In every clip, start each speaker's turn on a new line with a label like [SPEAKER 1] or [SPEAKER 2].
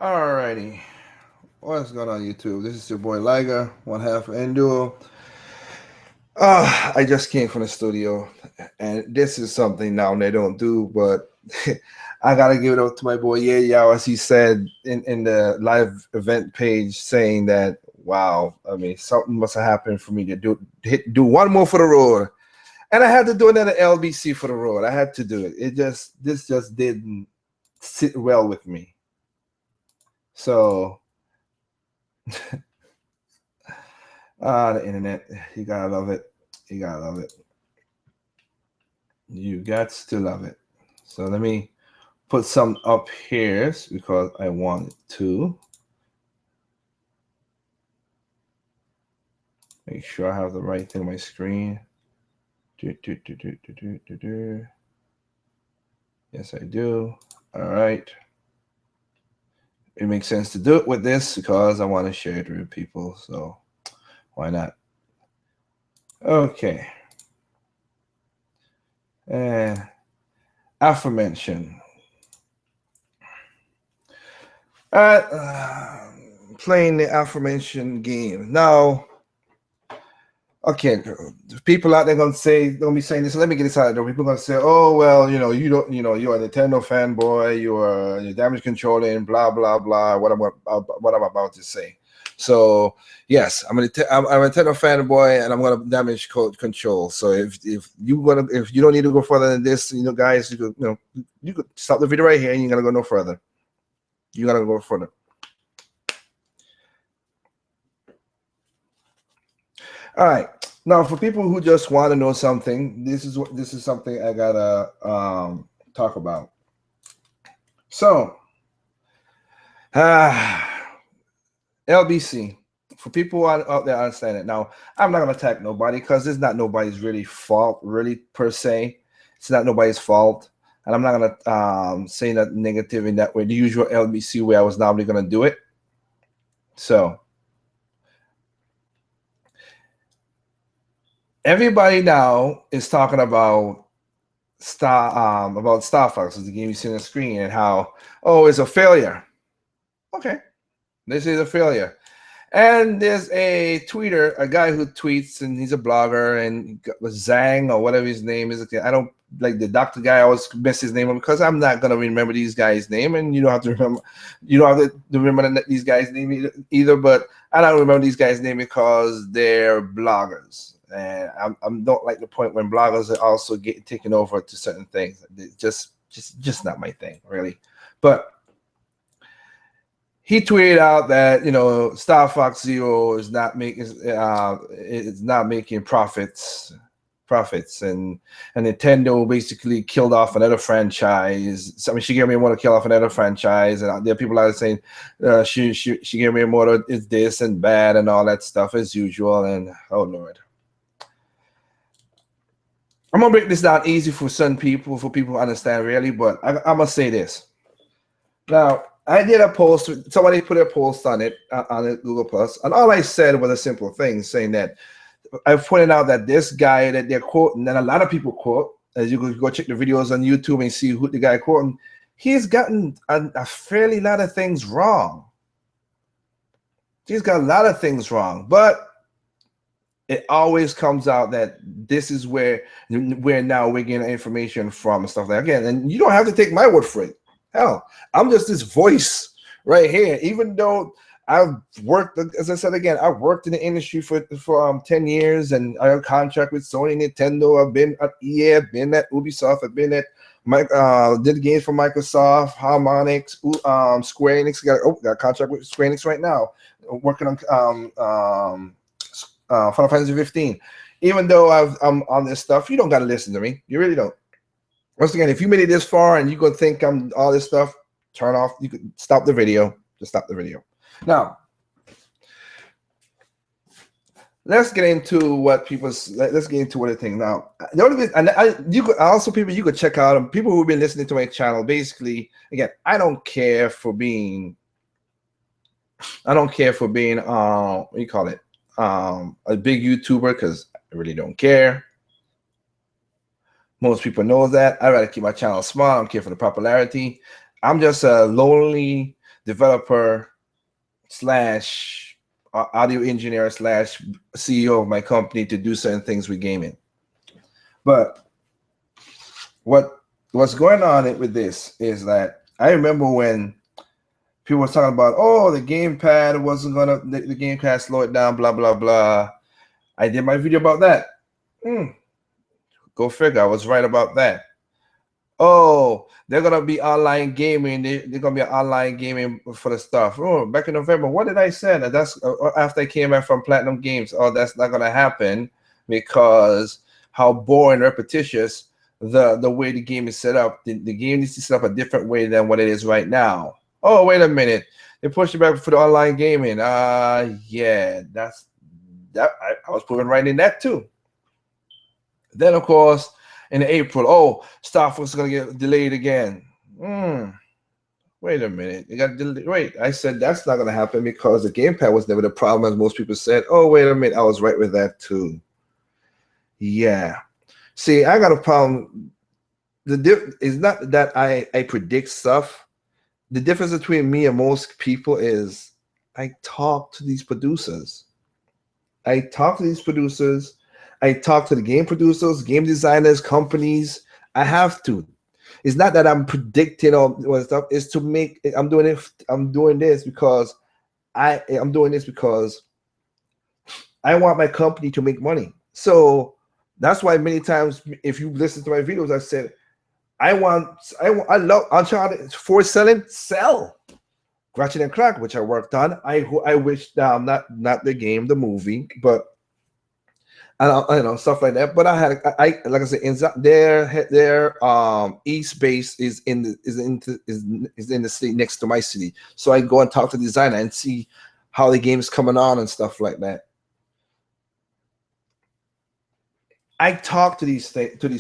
[SPEAKER 1] Alrighty, what's going on YouTube? This is your boy Liger, one half of Enduro. I just came from the studio, and this is something now they don't do, but I gotta give it up to my boy Yeah, as he said in the live event page, saying that wow, I mean something must have happened for me to do one more for the road, and I had to do another LBC for the road. I had to do it. This just didn't sit well with me, so. The internet. You gotta love it. You gotta love it. You got to love it. So let me put some up here because I want to make sure I have the right thing on my screen. Yes, I do. All right. It makes sense to do it with this because I want to share it with people. So why not? Okay. And aforementioned. Playing the aforementioned game. Now, okay, people out there gonna be saying this. Let me get this out of there. People gonna say, "Oh well, you don't, you're a Nintendo fanboy. You're damage controlling, blah blah blah." What I'm about to say. So yes, I'm a Nintendo fanboy, and I'm gonna damage control. So if you don't need to go further than this, guys, you could stop the video right here, and you're gonna go no further. You gotta go further. All right. Now, for people who just want to know something, this is something I gotta talk about. So, LBC. For people out there understand it. Now, I'm not gonna attack nobody because it's not nobody's really fault, really per se. It's not nobody's fault, and I'm not gonna say that negative in that way. The usual LBC way I was normally gonna do it. So. Everybody now is talking about Starfox, the game you see on the screen, and how it's a failure. Okay, this is a failure. And there's a tweeter, a guy who tweets, and he's a blogger, and Zhang or whatever his name is. I don't like the doctor guy. I always miss his name because I'm not gonna remember these guys' name, and you don't have to remember. You don't have to remember these guys' name either. But I don't remember these guys' name because they're bloggers. And I don't like the point when bloggers are also get taken over to certain things. It's just not my thing, really. But he tweeted out that Starfox Zero is not making profits, and Nintendo basically killed off another franchise. I mean, Shigeru Miyamoto killed off another franchise, and there are people out there saying Shigeru Miyamoto is this and bad and all that stuff as usual. And oh Lord. I'm gonna break this down easy for some people, for people who understand really, but I'm gonna say this. Now, I did a post. Somebody put a post on it Google Plus, and all I said was a simple thing, saying that I pointed out that this guy that they're quoting, and a lot of people quote, as you go check the videos on YouTube and see who the guy quoting, he's gotten a fairly lot of things wrong. He's got a lot of things wrong, but it always comes out that this is where now we're getting information from and stuff like that. Again, and you don't have to take my word for it. Hell, I'm just this voice right here. Even though I've worked, as I said again, I've worked in the industry for 10 years, and I have a contract with Sony, Nintendo. I've been at EA, I've been at Ubisoft, I've been at did games for Microsoft, Harmonix, Square Enix. Got a contract with Square Enix right now. Working on Final Fantasy 15. Even though I'm on this stuff, you don't got to listen to me. You really don't. Once again, if you made it this far and you go think I'm all this stuff, turn off. You could stop the video. Just stop the video. Now, let's get into what let's get into what I think. Now, the only you could also people you could check out people who've been listening to my channel. Basically, again, I don't care for being what do you call it? A big YouTuber, because I really don't care. Most people know that. I'd rather keep my channel small. I don't care for the popularity. I'm just a lonely developer slash audio engineer slash CEO of my company to do certain things with gaming. But what's going on with this is that I remember when people were talking about, oh, the gamepad wasn't gonna, the gamepad slow it down, blah blah blah. I did my video about that. Go figure, I was right about that. Oh, they're gonna be online gaming. They're gonna be online gaming for the stuff. Oh, back in November, what did I say? That's after I came back from Platinum Games. Oh, that's not gonna happen because how boring, repetitious the way the game is set up. The game needs to set up a different way than what it is right now. Oh, wait a minute, they pushed it back for the online gaming. Yeah, that's that. I was putting right in that too. Then of course, in April, oh, Starfox is gonna get delayed again. Wait a minute, you got delayed. Wait, I said that's not gonna happen because the gamepad was never the problem, as most people said. Oh, wait a minute, I was right with that too. Yeah, see, I got a problem. It's not that I predict stuff. The difference between me and most people is I talk to these producers. I talk to the game producers, game designers, companies. I have to. It's not that I'm predicting all stuff. It's to make. I'm doing it. I'm doing this because I'm doing this because I want my company to make money. So that's why many times, if you listen to my videos, I said I love Uncharted for selling. Sell. Ratchet and Clank, which I worked on. I wish not the game, the movie, but. And stuff like that. But I like I said, their east base is in the city next to my city. So I go and talk to the designer and see how the game is coming on and stuff like that. I talk to these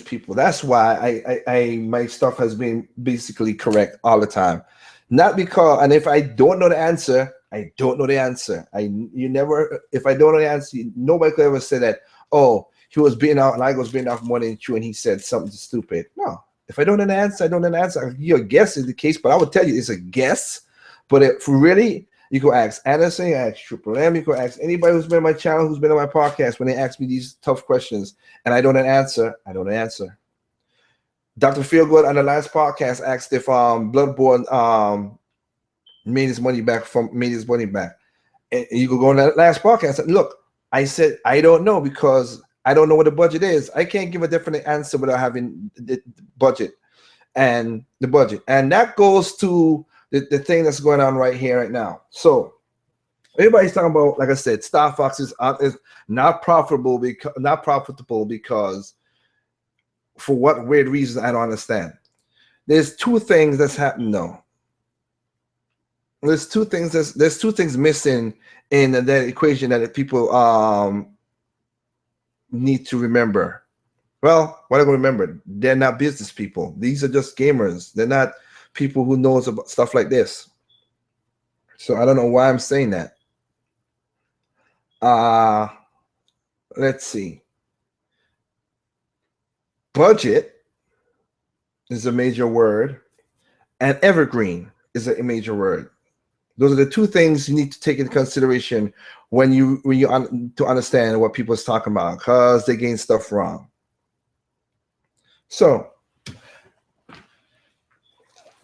[SPEAKER 1] people. That's why my stuff has been basically correct all the time. Not because, and if I don't know the answer, I don't know the answer. If I don't know the answer, nobody could ever say that, oh, he was beating out and I was beating off more than you and he said something stupid. No. If I don't know the answer, I don't know the answer. Your guess is the case, but I would tell you it's a guess. But if really, you go ask Anderson, you ask Triple M, you go ask anybody who's been on my channel, who's been on my podcast, when they ask me these tough questions and I don't know the answer, I don't know the answer. Dr. Feelgood on the last podcast asked if Bloodborne made his money back. And you could go on that last podcast and look, I said I don't know because I don't know what the budget is. I can't give a definite answer without having the budget. And that goes to the thing that's going on right here, right now. So everybody's talking about, like I said, Starfox is not profitable because for what weird reason I don't understand. There's two things that's happening though. There's two things missing in that equation that people need to remember. Well, what are going to remember? They're not business people. These are just gamers. They're not people who knows about stuff like this. So I don't know why I'm saying that. Let's see. Budget is a major word, and evergreen is a major word. Those are the two things you need to take into consideration when you to understand what people is talking about, because they getting stuff wrong. So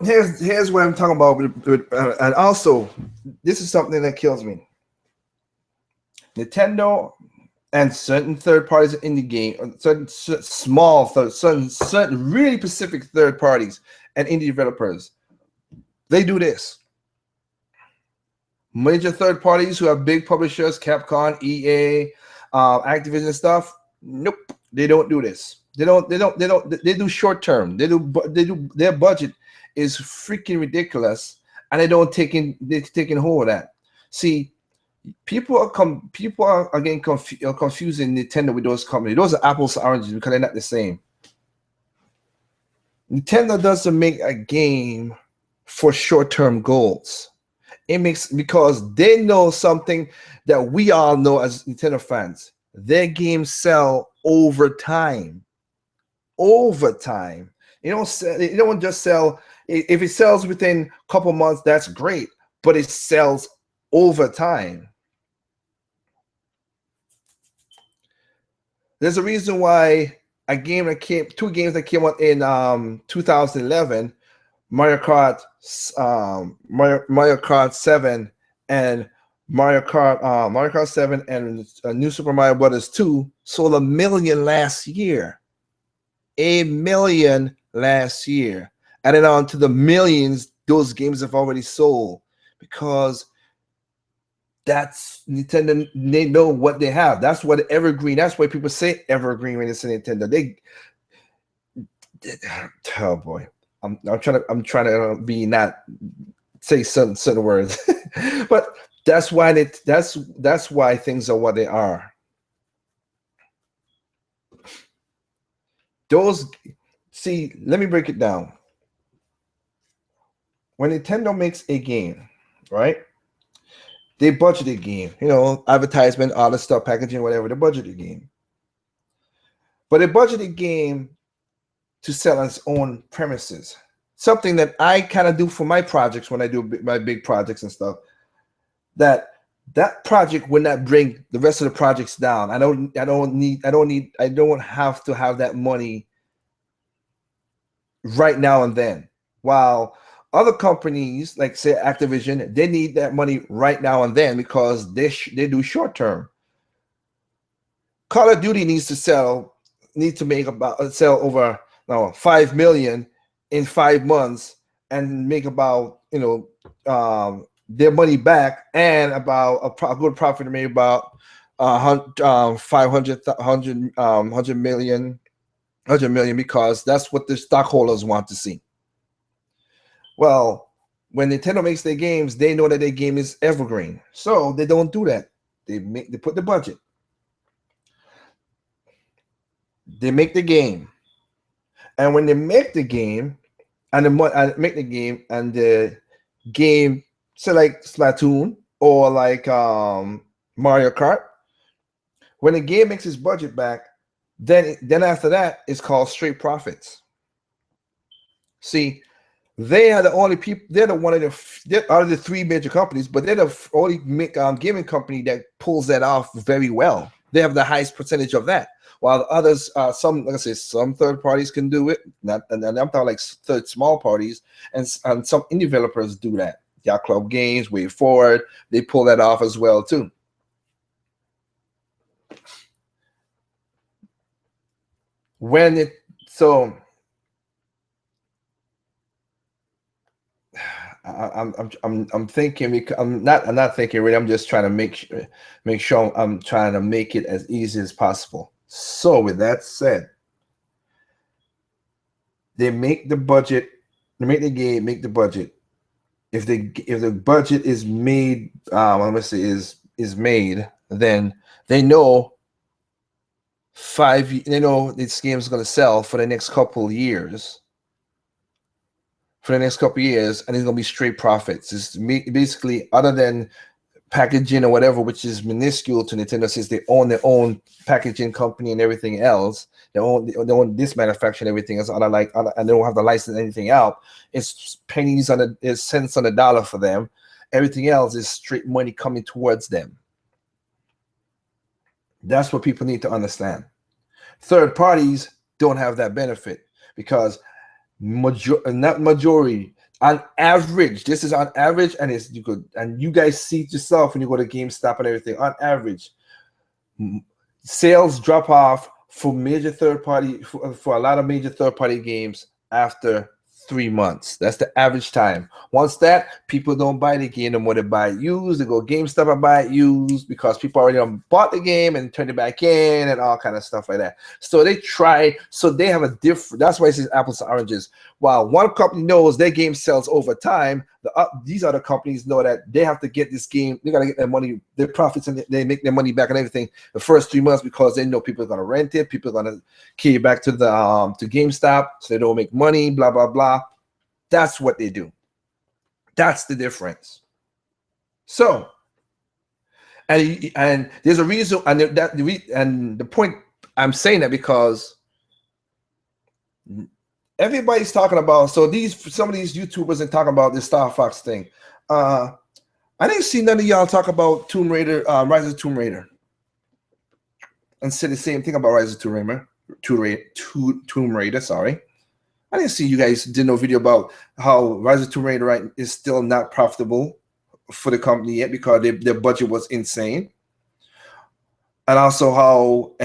[SPEAKER 1] here's what I'm talking about and also this is something that kills me. Nintendo and certain third parties in the game, certain really specific third parties and indie developers, they do this. Major third parties who have big publishers, Capcom, EA, Activision stuff, nope, they don't do this. They do short term. Their budget is freaking ridiculous, and they're taking hold of that. See, people are getting confusing Nintendo with those companies. Those are apples to oranges because they're not the same. Nintendo doesn't make a game for short-term goals. It makes because they know something that we all know as Nintendo fans. Their games sell over time. Over time. You don't just sell. If it sells within a couple months, that's great. but it sells over time. There's a reason why two games that came out in 2011, Mario Kart 7 and Mario Kart 7 and New Super Mario Brothers 2 sold 1 million last year. 1 million last year. Added on to the millions those games have already sold, because that's Nintendo. They know what they have. That's what evergreen. That's why people say evergreen when it's a Nintendo. Oh boy, I'm trying to be not say certain words, but that's why things are what they are. Let me break it down. When Nintendo makes a game, right? They budget a game, advertisement, all the stuff, packaging, whatever. They budget a game, but they budget a game to sell on its own premises. Something that I kind of do for my projects when I do my big projects and stuff. That project would not bring the rest of the projects down. I don't have to have that money right now and then. While other companies, like say Activision, they need that money right now and then because they do short term. Call of Duty needs to sell over 5 million in 5 months and make about their money back, and about a good profit to make about 500 million, because that's what the stockholders want to see. Well, when Nintendo makes their games, they know that their game is evergreen, so they don't do that. They put the budget. They make the game, and when they make the game, and the game, so like Splatoon or like Mario Kart, when the game makes its budget back, then after that, it's called straight profits. See, they are the only people. They're out of the three major companies, but they're the only gaming company that pulls that off very well. They have the highest percentage of that. While others, some third parties can do it. And I'm talking like small parties, and some indie developers do that. Yacht Club Games, Way Forward, they pull that off as well too. I'm thinking. I'm not thinking really. I'm just trying to make sure I'm trying to make it as easy as possible. So with that said, they make the budget. They make the game. Make the budget. If the budget is made, is made, then they know this game is going to sell for the next couple of years. And it's going to be straight profits. It's basically, other than packaging or whatever, which is minuscule to Nintendo, since they own their own packaging company and everything else. They own this manufacturing and everything else, and they don't have to license anything out. It's pennies it's cents on the dollar for them. Everything else is straight money coming towards them. That's what people need to understand. Third parties don't have that benefit, because not majority, on average, this is on average, and you guys see it yourself when you go to GameStop and everything. On average, sales drop off for major third party for a lot of major third party games after 3 months. That's the average time. Once that, people don't buy the game no more. They buy it used. They go GameStop and buy it used, because people already bought the game and turned it back in and all kind of stuff like that. So they have a different. That's why it says apples to oranges. While one company knows their game sells over time, these other companies know that they have to get this game. They got to get their money, their profits, and they make their money back and everything the first 3 months, because they know people are going to rent it. People are going to key it back to to GameStop, so they don't make money. Blah blah blah. That's what they do. That's the difference. So, and there's a reason, and the point I'm saying that because everybody's talking about. So some of these YouTubers are talking about this Starfox thing. I didn't see none of y'all talk about Tomb Raider, Rise of Tomb Raider, and say the same thing about Rise of Tomb Raider. Tomb Raider, sorry. I didn't see you guys did no video about how Rise of Tomb Raider is still not profitable for the company yet because their budget was insane, and also how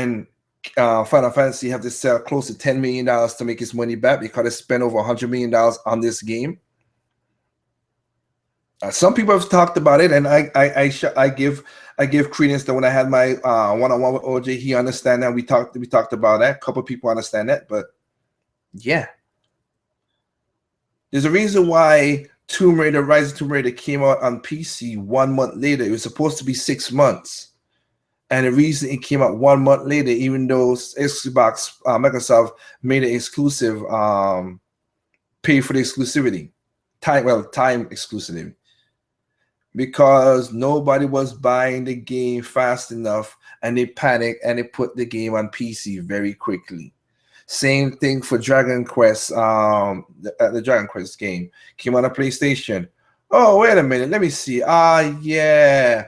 [SPEAKER 1] Final Fantasy have to sell close to $10 million to make its money back because they spent over $100 million on this game. Some people have talked about it, and I give credence to when I had my one-on-one with OJ. He understand that we talked about that. A couple of people understand that, but yeah, there's a reason why Rise of Tomb Raider came out on PC 1 month later. It was supposed to be 6 months. And the reason it came out 1 month later, even though Xbox, Microsoft made it exclusive, pay for the exclusivity, time exclusivity, because nobody was buying the game fast enough, and they panicked and they put the game on PC very quickly. Same thing for Dragon Quest. The Dragon Quest game came on a PlayStation. Oh, wait a minute, let me see. Yeah.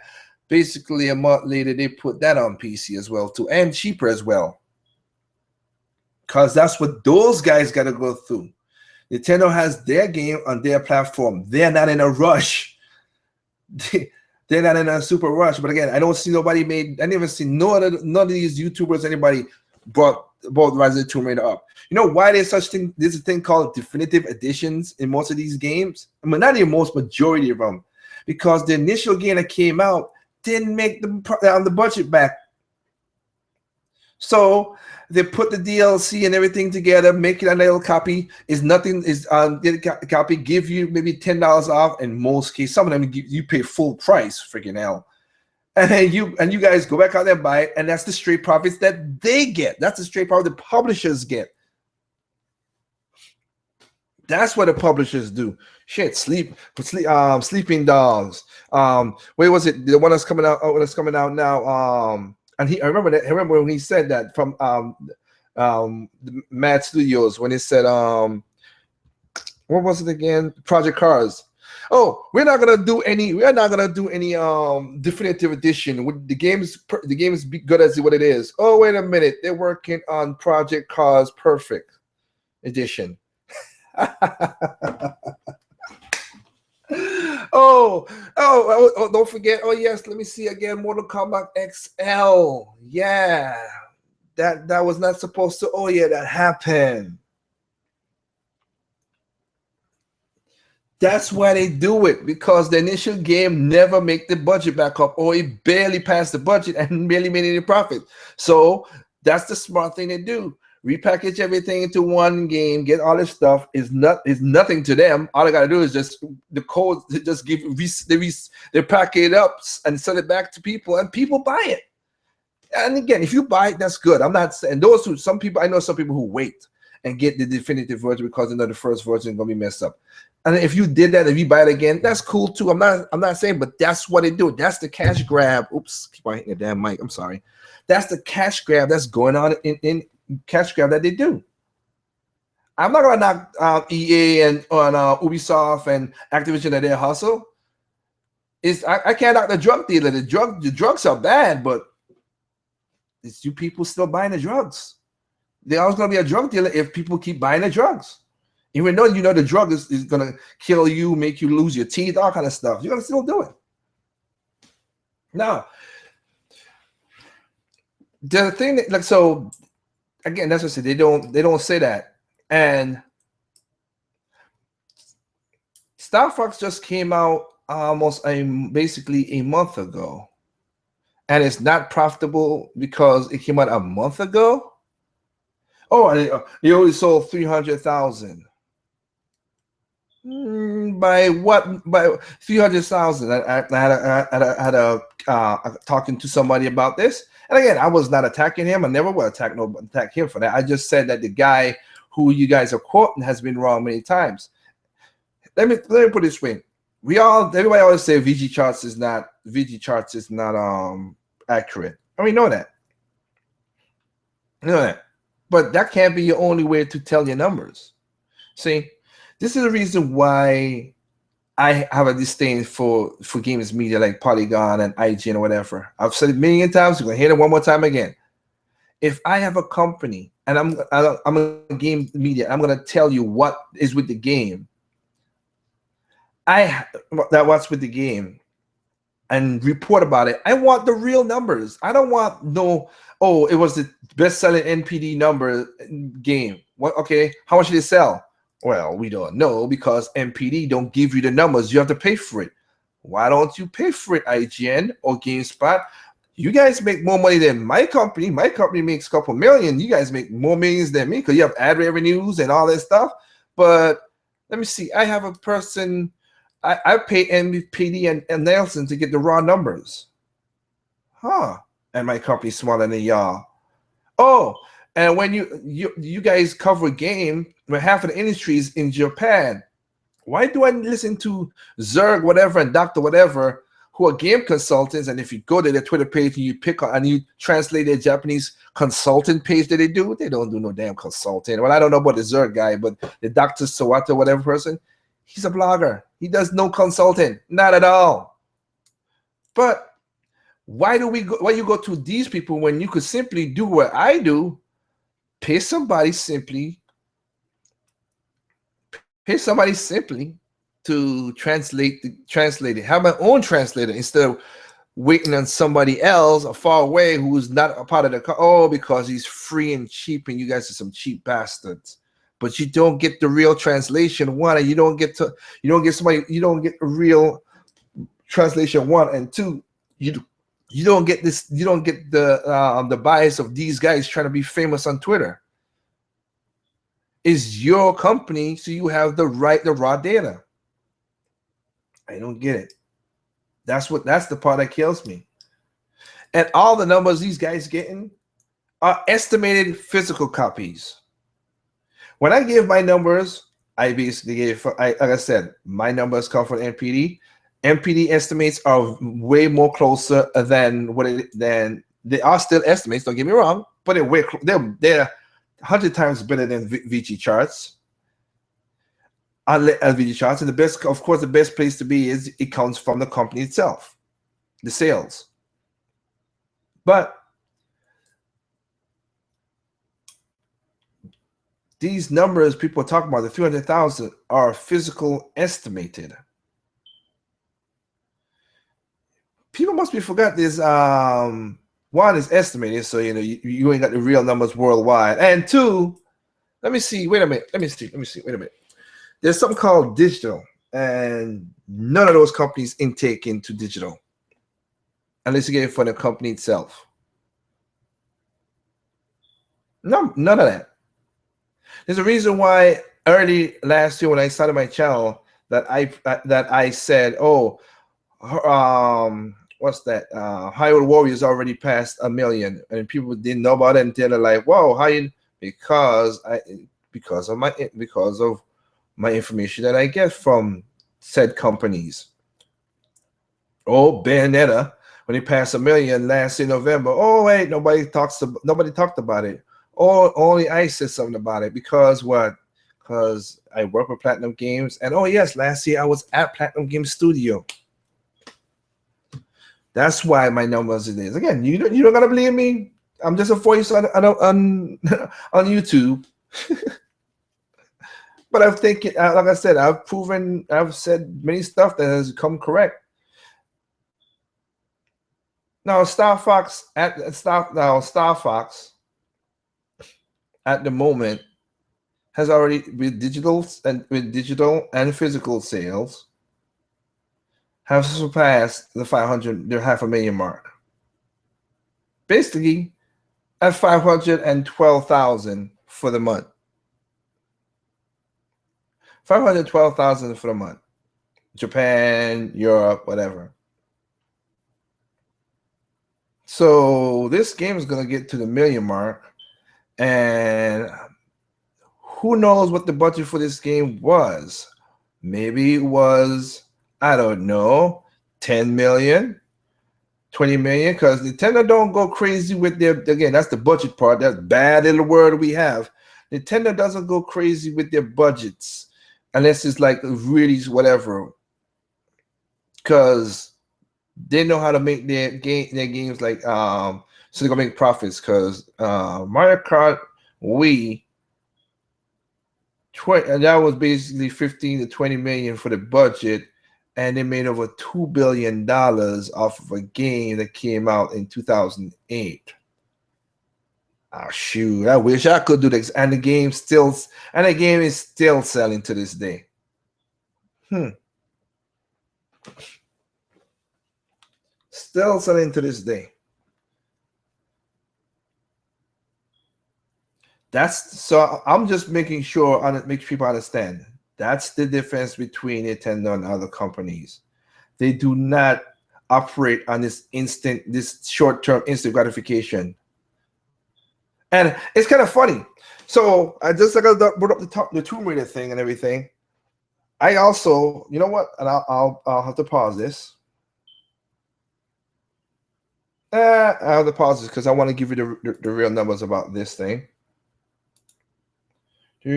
[SPEAKER 1] Basically, a month later, they put that on PC as well, too, and cheaper as well. Because that's what those guys got to go through. Nintendo has their game on their platform. They're not in a rush. They're not in a super rush. But again, I don't see nobody I never see none of these YouTubers, anybody brought Rise of the Tomb Raider up. You know why there's a thing called definitive editions in most of these games? I mean, not in most, majority of them. Because the initial game that came out didn't make the budget back. So they put the DLC and everything together, make it a little copy. Get a copy, give you maybe $10 off in most cases. Some of them you pay full price, freaking hell. And then you guys go back out there and buy it, and that's the straight profits that they get. That's the straight profit the publishers get. That's what the publishers do. Shit, Sleeping Dogs. Where was it? The one that's coming out. Oh, that's coming out now. And I remember that. I remember when he said that from the Mad Studios when he said what was it again? Project Cars. Oh, we're not gonna do any definitive edition. The game is good as what it is. Oh, wait a minute, they're working on Project Cars Perfect Edition. Oh, don't forget. Oh yes, let me see again. Mortal Kombat XL. Yeah, that was not supposed to. Oh yeah, that happened. That's why they do it, because the initial game never make the budget back up, or it barely passed the budget and barely made any profit. So that's the smart thing to do. Repackage everything into one game, get all this stuff. Is nothing to them. All I gotta do is just the code. Just they pack it up and sell it back to people, and people buy it. And again, if you buy it, that's good. I'm not saying I know some people who wait and get the definitive version because they know the first version is gonna be messed up. And if you did that, if you buy it again, that's cool too. I'm not saying, but that's what they do. That's the cash grab. Oops, keep on hitting the damn mic. I'm sorry. That's the cash grab that's going on in cash grab that they do. I'm not gonna knock EA and on Ubisoft and Activision at their hustle. I can't knock the drug dealer. The drugs are bad, but it's you people still buying the drugs. There's always gonna be a drug dealer if people keep buying the drugs. Even though you know the drug is gonna kill you, make you lose your teeth, all kind of stuff, you're gonna still do it. Now, the thing that, so again, that's what I said. They don't say that. And Starfox just came out basically a month ago, and it's not profitable because it came out a month ago. Oh, they only sold 300,000. By what? By 300,000. I had a talking to somebody about this, and again, I was not attacking him. I never will attack him for that. I just said that the guy who you guys are quoting has been wrong many times. Let me put it this way: everybody always say VG charts is not accurate. And we know that. You know that, but that can't be your only way to tell your numbers. See. This is the reason why I have a disdain for games media like Polygon and IGN or whatever. I've said it a million times. You're gonna hear it one more time again. If I have a company and I'm a game media, I'm gonna tell you what is with the game. What's with the game and report about it. I want the real numbers. I don't want no. Oh, it was the best-selling NPD number game. What? Okay, how much did it sell? Well, we don't know because NPD don't give you the numbers. You have to pay for it. Why don't you pay for it, IGN or GameSpot? You guys make more money than my company. My company makes a couple million. You guys make more millions than me because you have ad revenues and all that stuff. But let me see. I have a person. I pay NPD and Nelson to get the raw numbers. Huh. And my company's smaller than y'all. Oh, and when you guys cover a game, where half of the industry is in Japan, why do I listen to Zerg whatever and Dr. whatever who are game consultants? And if you go to their Twitter page and you pick on and you translate their Japanese consultant page that they don't do no damn consulting. Well, I don't know about the Zerg guy, but the Dr. Sawata, whatever person, he's a blogger. He does no consulting, not at all. But why you go to these people when you could simply do what I do? Pay somebody simply to translate it. Have my own translator instead of waiting on somebody else far away who's not a part of the because he's free and cheap and you guys are some cheap bastards. But you don't get the real translation one, and you don't get a real translation one, and two, you don't get this. You don't get the bias of these guys trying to be famous on Twitter. It's your company, so you have the raw data. I don't get it. That's the part that kills me. And all the numbers these guys getting are estimated physical copies. When I give my numbers, I basically gave, like I said, my numbers come from NPD. NPD estimates are way more closer than they are still estimates. Don't get me wrong, but they're 100 times better than VG charts. LVG charts, and the best place to be is it comes from the company itself, the sales. But these numbers people are talking about, the 300,000, are physical estimated. People must be forgot this. One is estimated, so you ain't got the real numbers worldwide. And two, let me see. Wait a minute. Wait a minute. There's something called digital, and none of those companies intake into digital unless you get it from the company itself. No, none of that. There's a reason why early last year when I started my channel that I said, what's that? Hyrule Warriors already passed 1 million, and people didn't know about it until they're like, "Whoa, how you?" Because of my information that I get from said companies. Oh, Bayonetta, when he passed 1 million last in November. Oh wait, nobody talked about it. Oh, only I said something about it because what? Because I work with Platinum Games, and yes, last year I was at Platinum Games Studio. That's why my numbers it is. Again, you don't gotta believe me. I'm just a voice on YouTube. But I've taken, like I said, I've said many stuff that has come correct. Now Starfox at the moment has already with digital and physical sales have surpassed the 500,000 mark. Basically, at 512,000 for the month. 512,000 for the month. Japan, Europe, whatever. So this game is going to get to the 1 million mark, and who knows what the budget for this game was? Maybe it was, I don't know, 10 million, 20 million, because Nintendo don't go crazy with their, again, that's the budget part. That's bad little word we have. Nintendo doesn't go crazy with their budgets unless it's like really whatever. because they know how to make their games like so they're gonna make profits because Mario Kart Wii and that was basically 15 to 20 million for the budget, and they made over $2 billion off of a game that came out in 2008. Oh shoot! I wish I could do this, and the game is still selling to this day. Still selling to this day. So I'm just making sure make people understand. That's the difference between Nintendo and other companies. They do not operate on this short-term instant gratification. And it's kind of funny. So I just brought up the Tomb Raider thing and everything. I also, you know what? And I'll have to pause this. I have to pause this because I want to give you the real numbers about this thing. I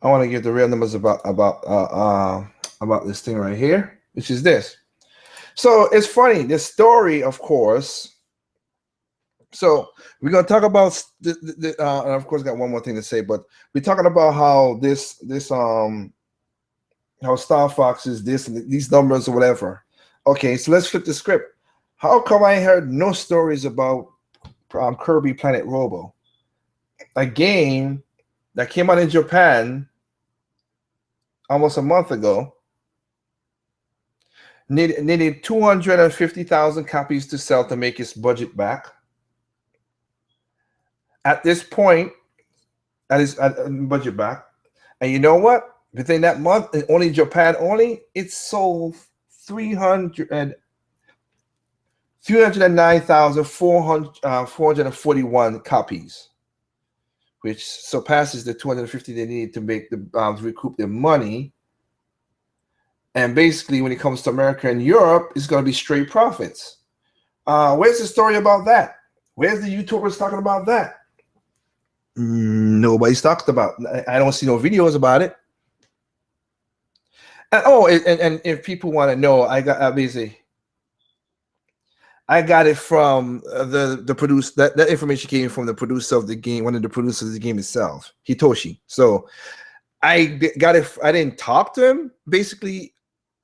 [SPEAKER 1] want to give the real numbers about this thing right here, which is this. So it's funny. The story, of course. So we're gonna talk about and of course, got one more thing to say, but we're talking about how how Starfox is this and these numbers or whatever. Okay, so let's flip the script. How come I heard no stories about Kirby Planet Robo, a game that came out in Japan almost a month ago? Needed 250,000 copies to sell to make its budget back. At this point, at budget back, and you know what? Within that month, and only Japan it sold 309,441 copies, which surpasses the 250 they need to make to recoup their money. And basically, when it comes to America and Europe, it's going to be straight profits. Where's the story about that? Where's the YouTubers talking about that? Nobody's talked about. I don't see no videos about it. And if people want to know, I got it from the producer. That information came from the producer of the game, one of the producers of the game itself, Hitoshi. So I got it. I didn't talk to him. Basically,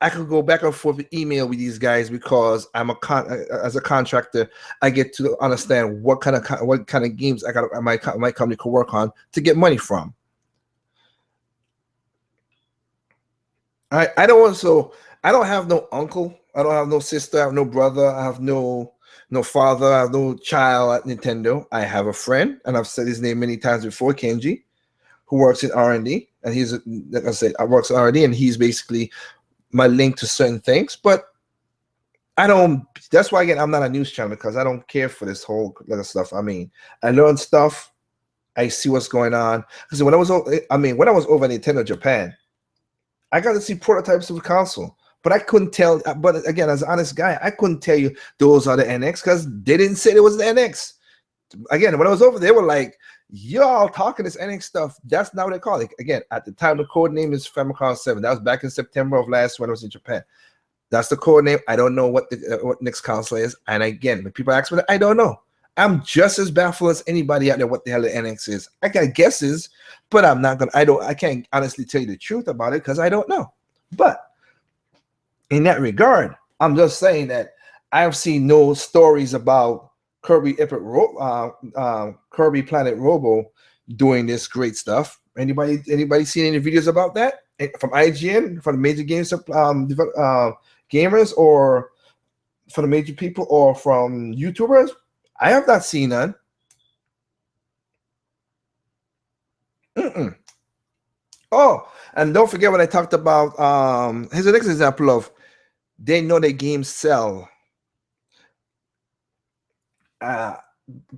[SPEAKER 1] I could go back and forth with email with these guys because as a contractor, I get to understand what kind of games my company could work on to get money from. I don't have no uncle, I don't have no sister, I have no brother, I have no father, I have no child at Nintendo. I have a friend, and I've said his name many times before, Kenji, who works in R&D, and he's like I said, I works in R&D, and he's basically my link to certain things. But I don't. That's why again I'm not a news channel, because I don't care for this whole other stuff. I mean, I learn stuff, I see what's going on. Because when I was over in Nintendo Japan, I got to see prototypes of the console, but I couldn't tell. But again, as an honest guy, I couldn't tell you those are the NX because they didn't say it was the NX. Again, when I was over, they were like, y'all talking this NX stuff. That's not what they call it. Again, at the time, the code name is Famicom 7. That was back in September of last when I was in Japan. That's the code name. I don't know what next console is. And again, when people ask me that, I don't know. I'm just as baffled as anybody out there what the hell the NX is. I got guesses, but I can't honestly tell you the truth about it because I don't know. But in that regard, I'm just saying that I've seen no stories about Kirby Planet Robo doing this great stuff. Anybody seen any videos about that from IGN, from the major games gamers, or from the major people, or from YouTubers? I have not seen none. Oh, and don't forget what I talked about. Here's the next example of they know their games sell.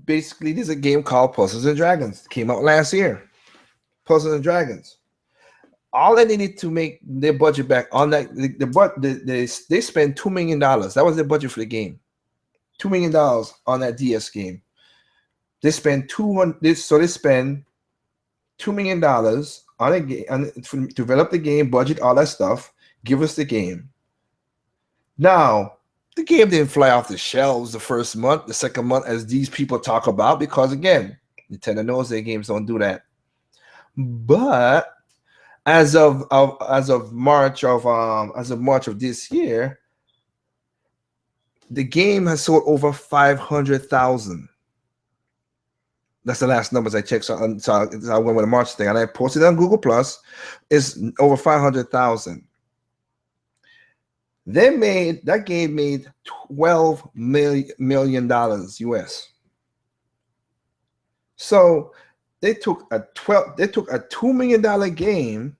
[SPEAKER 1] Basically, there's a game called Puzzles and Dragons. It came out last year. Puzzles and Dragons. All they needed to make their budget back on that, they spent $2 million. That was their budget for the game. $2 million on that DS game. They spend $2 million on a game and to develop the game, budget, all that stuff. Give us the game. Now, the game didn't fly off the shelves the first month, the second month, as these people talk about, because again, Nintendo knows their games don't do that. But as of March of this year, the game has sold over 500,000. That's the last numbers I checked. So I went with the March thing, and I posted it on Google Plus. It's over 500,000. That game made $12 million US. So they took a $2 million game.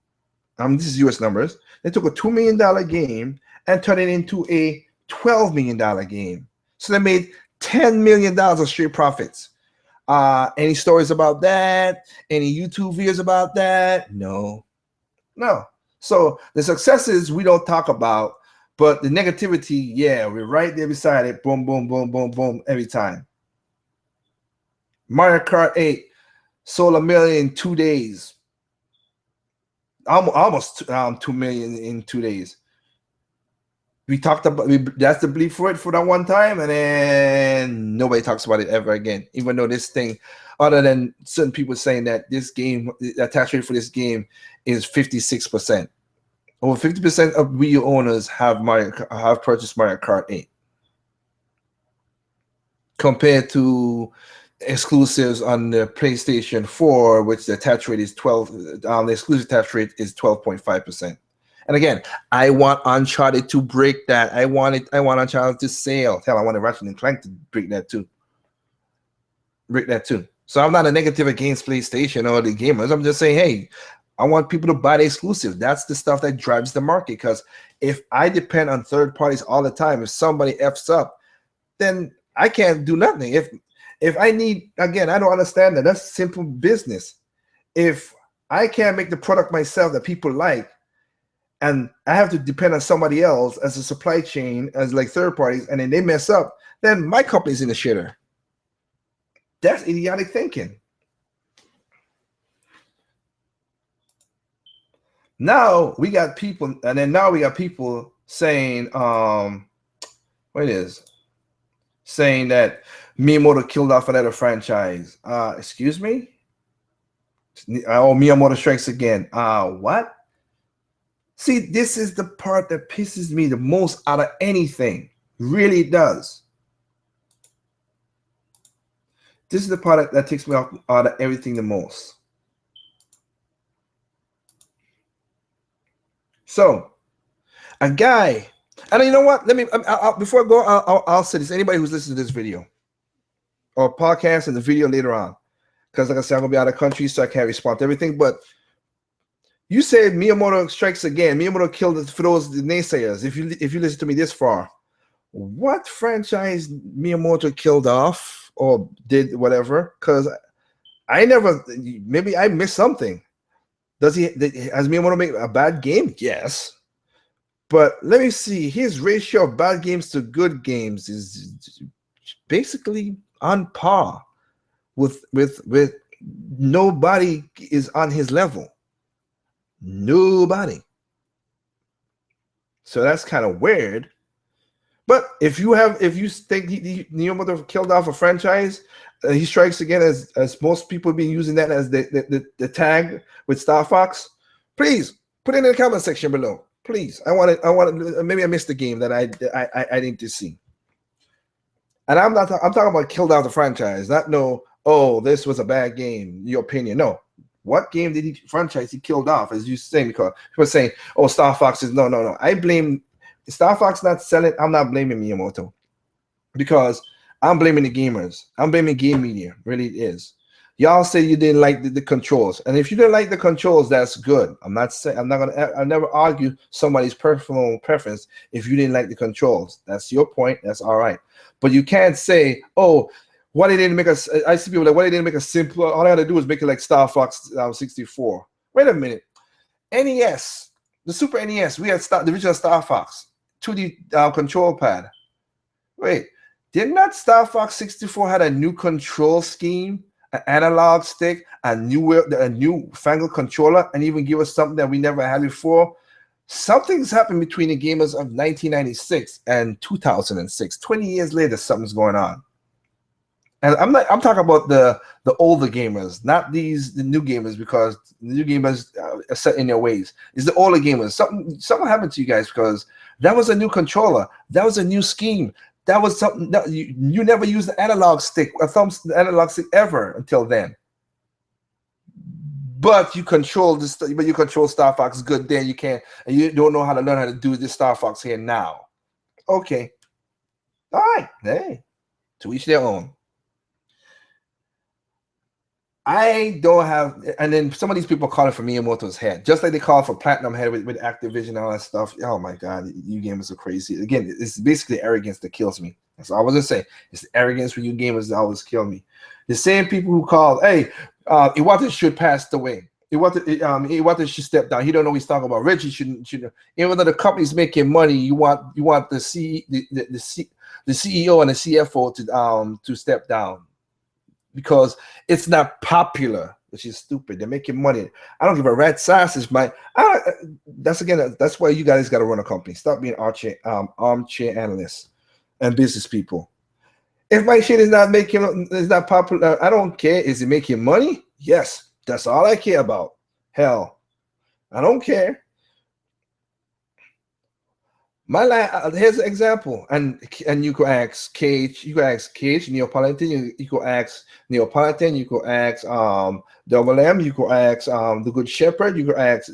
[SPEAKER 1] This is US numbers. They took a $2 million game and turned it into a $12 million game. So they made $10 million of straight profits. Any stories about that? Any YouTube videos about that? No. So the successes we don't talk about, but the negativity, yeah, we're right there beside it. Boom, boom, boom, boom, boom, every time. Mario Kart 8 sold 1 million in 2 days. Almost 2 million in 2 days. We talked about that's the bleep for it for that one time, and then nobody talks about it ever again. Even though this thing, other than certain people saying that this game, the attach rate for this game is 56%. Over 50% of Wii U owners have purchased Mario Kart 8, compared to exclusives on the PlayStation 4, which the attach rate is 12. The exclusive attach rate is 12.5%. And again, I want Uncharted to break that. I want Uncharted to sail. Hell, I want Ratchet & Clank to break that too. So I'm not a negative against PlayStation or the gamers. I'm just saying, hey, I want people to buy the exclusive. That's the stuff that drives the market. Because if I depend on third parties all the time, if somebody F's up, then I can't do nothing. If I need, again, I don't understand that. That's simple business. If I can't make the product myself that people like, and I have to depend on somebody else as a supply chain, as like third parties, and then they mess up, then my company's in the shitter. That's idiotic thinking. Now we got people, saying, saying that Miyamoto killed off another franchise. Excuse me? Oh, Miyamoto strikes again. What? See, this is the part that pisses me the most out of anything. Really does. This is the part that takes me out of everything the most. So, a guy, and you know what? Let me, before I go, I'll say this. Anybody who's listening to this video or podcast and the video later on, because like I said, I'm going to be out of the country, so I can't respond to everything, but you said Miyamoto strikes again. Miyamoto killed it for those naysayers. If you listen to me this far, what franchise Miyamoto killed off or did whatever? Because I never. Maybe I missed something. Has Miyamoto made a bad game? Yes, but let me see. His ratio of bad games to good games is basically on par with nobody is on his level. Nobody. So that's kind of weird. But if you think Miyamoto killed off a franchise, he strikes again, as most people have been using that as the tag with Starfox, please put it in the comment section below. Please, I want it. Maybe I missed the game that I need to see. And I'm talking about killed off the franchise, not this was a bad game. Your opinion, no. What game did he killed off? As you saying, because people are saying, "Oh, Starfox is no." I blame Starfox not selling. I'm not blaming Miyamoto, because I'm blaming the gamers. I'm blaming game media. Really, it is. Y'all say you didn't like the controls, and if you didn't like the controls, that's good. I'll never argue somebody's personal preference. If you didn't like the controls, that's your point. That's all right. But you can't say, "Oh, why they didn't make us?" I see people like, "Why they didn't make a simpler? All I had to do was make it like Star Fox 64." Wait a minute. NES, the Super NES, we had the original Star Fox 2D control pad. Wait, Did not Star Fox 64 had a new control scheme, an analog stick, a new fangled controller, and even give us something that we never had before? Something's happened between the gamers of 1996 and 2006. 20 years later, something's going on. And I'm talking about the older gamers, not the new gamers, because the new gamers are set in their ways. It's the older gamers. Something happened to you guys, because that was a new controller. That was a new scheme. That was something that you never used the analog stick, the analog stick ever until then. But you control this. But you control Star Fox good. Then you can't, and you don't know how to learn how to do this Star Fox here now. Okay, all right. Hey, to each their own. I don't have, and then some of these people call it for Miyamoto's head, just like they call it for Platinum Head with Activision and all that stuff. Oh my God, you gamers are crazy. Again, it's basically arrogance that kills me. That's all I was gonna say. It's the arrogance for you gamers that always kill me. The same people who call, hey, Iwata should pass away. Iwata should step down. He don't know what he's talking about. Reggie shouldn't. Even though the company's making money, you want the CEO and the CFO to step down, because it's not popular, which is stupid. They're making money. I don't give a rat's ass. That's why you guys got to run a company. Stop being armchair analysts and business people. If my shit is not popular, I don't care. Is it making money? Yes, that's all I care about. Hell, I don't care. Here's an example, and you could ask Cage, Neapolitan, you could ask Neapolitan, you could ask Double M, you could ask the Good Shepherd, you could ask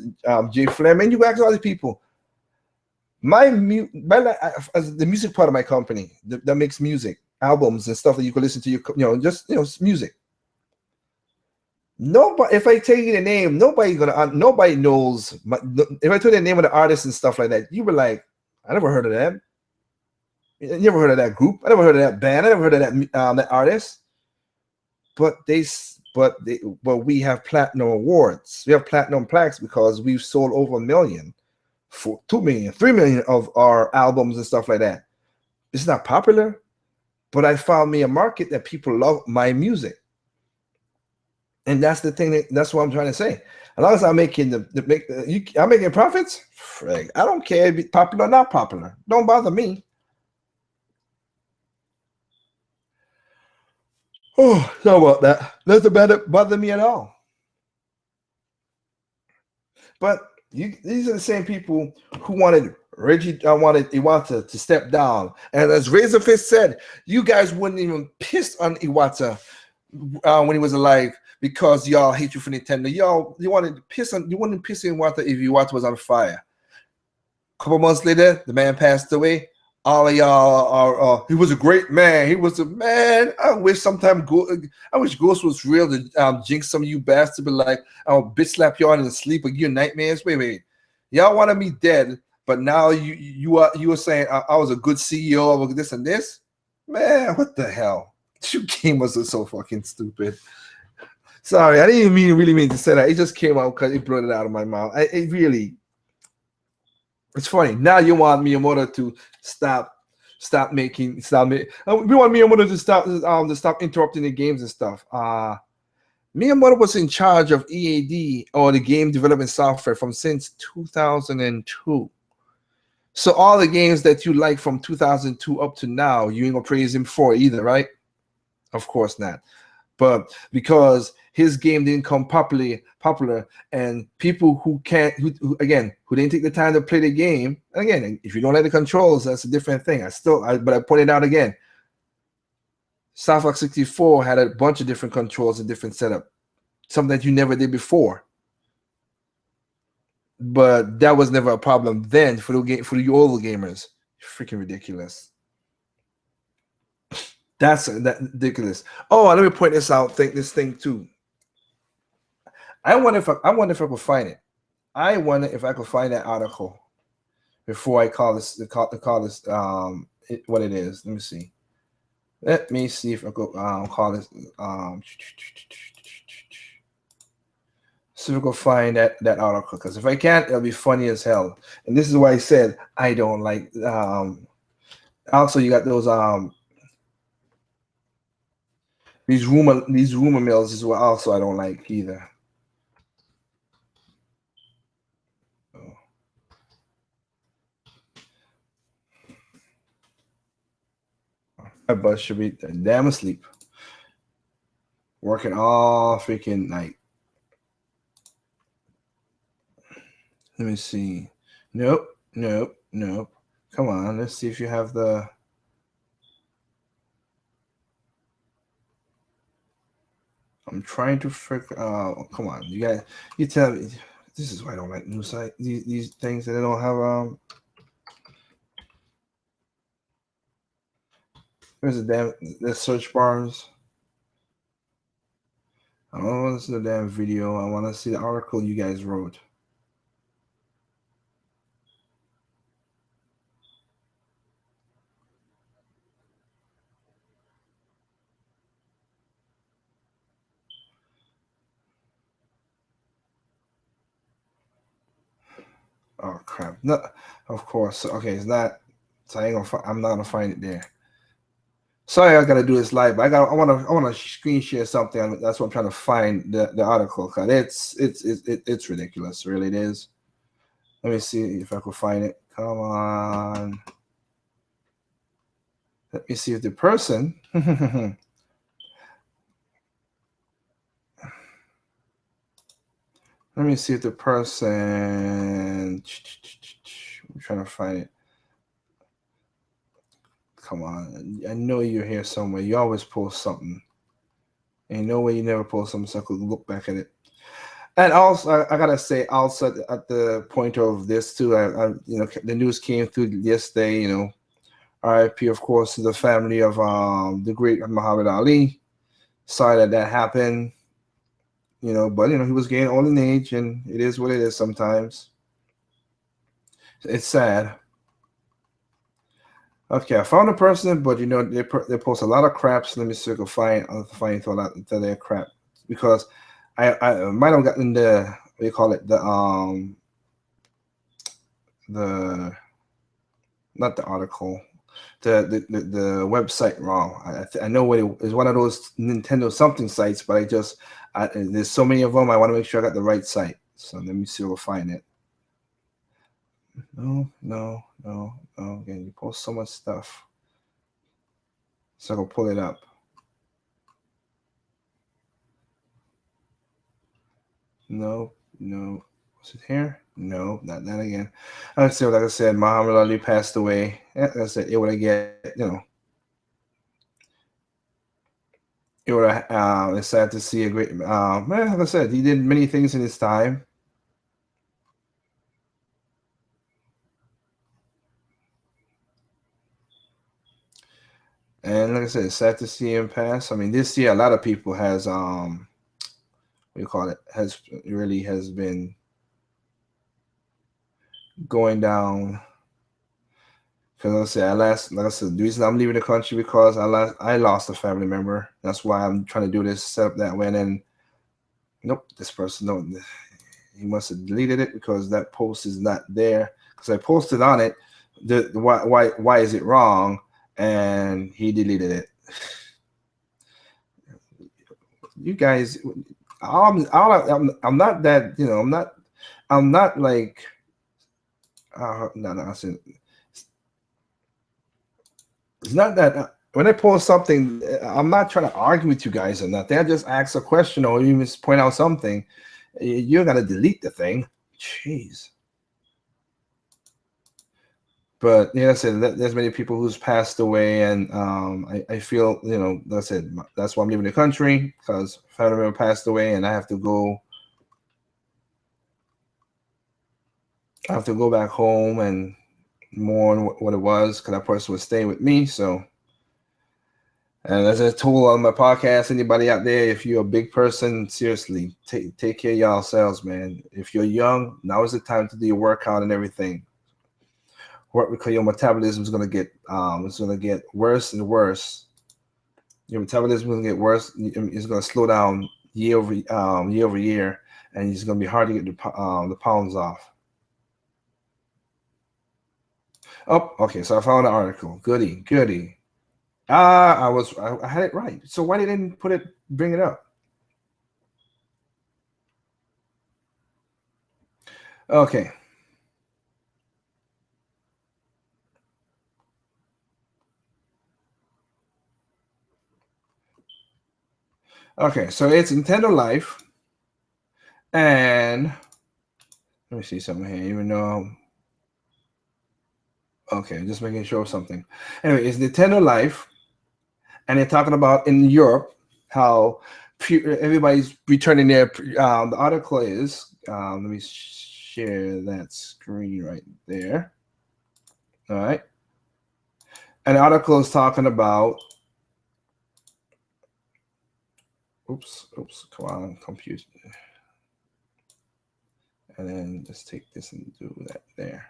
[SPEAKER 1] Jay Fleming, you could ask all these people. The music part of my company that makes music, albums and stuff that you can listen to, just music. Nobody, if I tell you the name, nobody knows. If I tell you the name of the artist and stuff like that, you were like, I never heard of them. You never heard of that group. I never heard of that band. I never heard of that artist. But we have platinum awards. We have platinum plaques because we've sold over 1 million, 2 million, 3 million of our albums and stuff like that. It's not popular, but I found me a market that people love my music. And that's the thing. That's what I'm trying to say. As long as I'm making I'm making profits, frig, I don't care if it's popular or not popular. Don't bother me. Oh, sorry about that. Doesn't bother me at all. But these are the same people who wanted Iwata to step down. And as Razorfist said, you guys wouldn't even piss on Iwata when he was alive, because y'all hate you for Nintendo. You wouldn't piss on Iwata if Iwata was on fire. A couple months later, the man passed away. All of y'all are he was a great man. He was a man. I wish Ghost was real to jinx some of you bastards, but like, I'll bitch slap y'all in the sleep or give you nightmares. Wait. Y'all wanted me dead, but now you are saying I was a good CEO of this and this? Man, what the hell? You gamers are so fucking stupid. Sorry, I didn't even really mean to say that. It just came out because it blew it out of my mouth. It's funny. Now you want Miyamoto to stop making. We want Miyamoto to stop interrupting the games and stuff. Miyamoto was in charge of EAD, or the game development software, since 2002. So all the games that you like from 2002 up to now, you ain't gonna praise him for either, right? Of course not. But because his game didn't come popular, and people who didn't take the time to play the game. Again, if you don't like the controls, that's a different thing. But I pointed out again, Starfox 64 had a bunch of different controls and different setup, something that you never did before. But that was never a problem then for the older gamers. Freaking ridiculous. That's ridiculous. Oh, let me point this out. Think this thing too. I wonder if I could find it. I wonder if I could find that article before I call this what it is. Let me see. Let me see if I could call this. See if I could find that article, because if I can't, it'll be funny as hell. And this is why I said I don't like. Also, you got those these rumor mills is what also I don't like either. My butt should be damn asleep, working all freaking night. Let me see. Nope, nope, nope. Come on, let's see if you have the. I'm trying to figure. Come on, you got. You tell me. This is why I don't like news site. These things that they don't have. There's a damn. There's search bars. I don't want to see the damn video. I want to see the article you guys wrote. Oh crap! No, of course. Okay, it's not. So I ain't gonna. I'm not gonna find it there. Sorry, I gotta do this live. But I wanna screen share something. That's what I'm trying to find the article. Cause it's ridiculous. Really, it is. Let me see if I could find it. Come on. Let me see if the person. Let me see if the person. I'm trying to find it. Come on. I know you're here somewhere. You always post something. Ain't no way you never post something so I could look back at it. And also, I gotta say, also at the point of this too, the news came through yesterday. RIP, of course, to the family of the great Muhammad Ali. Sorry that happened. But he was getting old in age, and it is what it is. Sometimes it's sad. Okay, I found a person, but they post a lot of crap. So let me see if I can find to their crap, because I might have gotten the what do you call it, the not the article, the website wrong. I know what it is, one of those Nintendo something sites, but there's so many of them. I want to make sure I got the right site. So let me see if I find it. No. Again, you post so much stuff. So I'll pull it up. No. Was it here? No, not that again. Like I said, Muhammad Ali passed away. Like I said, it would get, it would it's sad to see a great man. Like I said, he did many things in his time. And like I said, it's sad to see him pass. I mean, this year a lot of people has what do you call it? Has been going down. Because like I said, the reason I'm leaving the country because I lost a family member. That's why I'm trying to do this set up that way. And then, nope, this person he must have deleted it because that post is not there. Because I posted on it, why is it wrong? And he deleted it. You guys, I'm not that, I'm not like, no, I said, it's not that when I post something, I'm not trying to argue with you guys or nothing. I just ask a question or even point out something. You're gonna delete the thing. Jeez. But I said there's many people who's passed away, and I feel that's it. That's why I'm leaving the country because family member passed away, and I have to go. I have to go back home and mourn what it was because that person was staying with me. So, and as I told on my podcast, anybody out there, if you're a big person, seriously, take care of yourselves, man. If you're young, now is the time to do your workout and everything. Work because your metabolism is gonna get worse and worse. Your metabolism is gonna get worse. It's gonna slow down year over year, and it's gonna be hard to get the pounds off. Oh, okay. So I found an article. Goody. I had it right. So why didn't bring it up? Okay. Okay, so it's Nintendo Life, and let me see something here. Even though, okay, just making sure of something. Anyway, it's Nintendo Life, and they're talking about in Europe how everybody's returning their. The article is. Let me share that screen right there. All right, and the article is talking about. Oops, come on, computer. And then just take this and do that there.